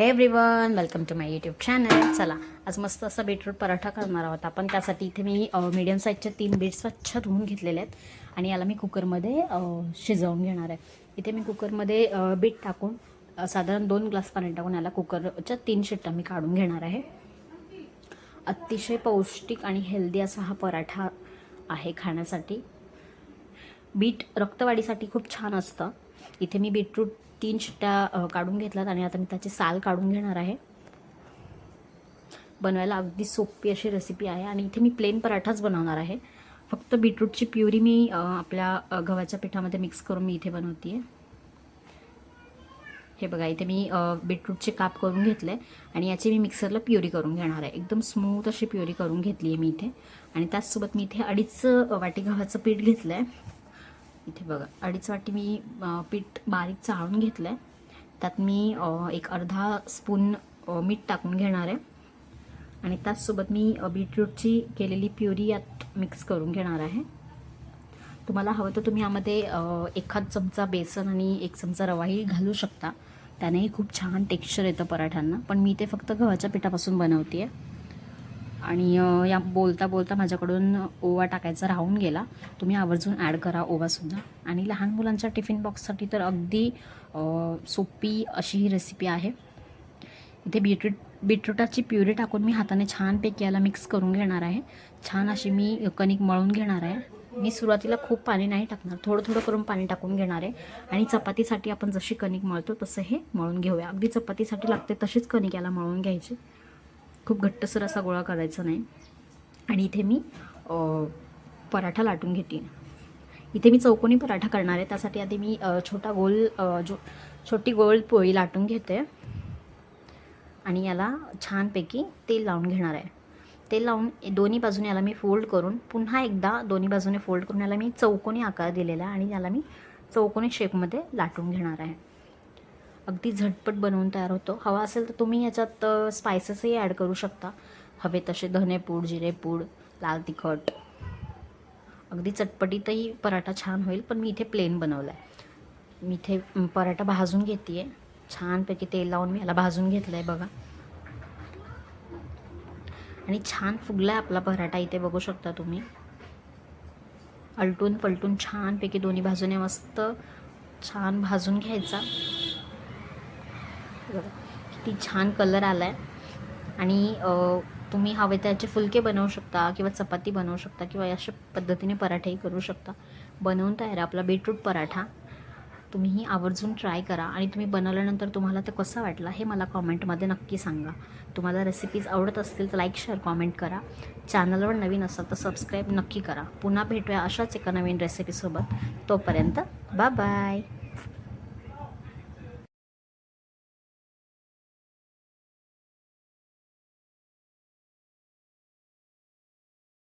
हे everyone, welcome to my YouTube channel. चला, आज मस्त असा बीटरूट पराठा करणार आहोत आपण. त्यासाठी इथे मी मीडियम साईजचे 3 बीट स्वच्छ धुवून घेतलेले आहेत आणि याला मी कुकरमध्ये शिजवून घेणार आहे. इथे मी कुकरमध्ये बीट टाकून साधारण 2 ग्लास पाणी टाकून याला कुकरच्या 3 शिट्ट्या मी काढून घेणार आहे. अतिशय पौष्टिक आणि हेल्दी असा हा पराठा आहे खाण्यासाठी. बीट रक्तवाढीसाठी खूप छान असतं. इथे मी बीटरूट 3 शिट्ट्या काढून घेतल्यात आणि आता मी त्याची साल काढून घेणार आहे. बनवायला अगदी सोपी अशी रेसिपी आहे आणि इथे मी प्लेन पराठाच बनवणार आहे. फक्त बीटरूटची प्युरी मी आपल्या गव्हाच्या पिठामध्ये मिक्स करून मी इथे बनवते आहे. हे बघा, इथे मी बीटरूटचे काप करून घेतले आणि याची मी मिक्सरला प्युरी करून घेणार आहे. एकदम स्मूथ अशी प्युरी करून घेतली आहे मी इथे. आणि त्याचसोबत मी इथे 2.5 वाटी गव्हाचं पीठ घेतलं आहे. इथे बघा, 2.5 वाटी मी पीठ बारीक चाळून घेतलं आहे. त्यात मी एक अर्धा स्पून मीठ टाकून घेणार आहे आणि त्याचसोबत मी बीटरूटची केलेली प्युरी यात मिक्स करून घेणार आहे. तुम्हाला हवं तर तुम्ही यामध्ये 1 चमचा बेसन आणि 1 चमचा रवाही घालू शकता. त्यानेही खूप छान टेक्स्चर येतं पराठ्यांना. पण मी ते फक्त गव्हाच्या पिठापासून बनवते आहे. आणि या बोलता बोलता माझ्याकडून ओवा टाकायचा राहून गेला. तुम्ही आवर्जून ॲड करा ओवासुद्धा. आणि लहान मुलांच्या टिफिन बॉक्ससाठी तर अगदी सोपी अशी ही रेसिपी आहे. इथे बीटरूटाची प्युरी टाकून मी हाताने छानपैकी याला मिक्स करून घेणार आहे. छान अशी मी कणिक मळून घेणार आहे. मी सुरुवातीला खूप पाणी नाही टाकणार, थोडं थोडं करून पाणी टाकून घेणार आहे. आणि चपातीसाठी आपण जशी कणिक मळतो तसं हे मळून घेऊया. अगदी चपातीसाठी लागते तशीच कणिक याला मळून घ्यायची. खूप घट्टसर असा गोळा करायचा नाही. आणि इथे मी पराठा लाटून घेते. इथे मी चौकोनी पराठा करणार आहे. त्यासाठी आधी मी छोटी गोल पोळी लाटून घेते आणि याला छानपैकी तेल लावून घेणार आहे. तेल लावून दोन्ही बाजूने याला मी फोल्ड करून पुन्हा एकदा दोन्ही बाजूने फोल्ड करून याला मी चौकोनी आकार दिलेला आहे आणि याला मी चौकोनी शेपमध्ये लाटून घेणार आहे. अगदी झटपट बनवून तयार होतो. हवा असेल तर तुम्ही याच्यात स्पायसेसही ॲड करू शकता. हवे तसे धनेपूड, जिरेपूड, लाल तिखट. अगदी चटपटीतही पराठा छान होईल. पण मी इथे प्लेन बनवला आहे. मी इथे पराठा भाजून घेते आहे. छानपैकी तेल लावून मी याला भाजून घेतलं आहे बघा. आणि छान फुगला आहे आपला पराठा. इथे बघू शकता तुम्ही. अलटून पलटून छानपैकी दोन्ही बाजूने मस्त छान भाजून घ्यायचा. किती छान कलर आला आहे. आणि तुम्ही हवे त्याचे फुलके बनवू शकता किंवा चपाती बनवू शकता किंवा अशा पद्धतीने पराठेही करू शकता. बनवून तयार आपला बीटरूट पराठा. तुम्हीही आवर्जून ट्राय करा आणि तुम्ही बनवल्यानंतर तुम्हाला ते कसा वाटला हे मला कॉमेंटमध्ये नक्की सांगा. तुम्हाला रेसिपीज आवडत असतील तर लाईक, शेअर, कॉमेंट करा. चॅनलवर नवीन असाल तर सबस्क्राईब नक्की करा. पुन्हा भेटूया अशाच एका नवीन रेसिपीसोबत. तोपर्यंत बाय बाय.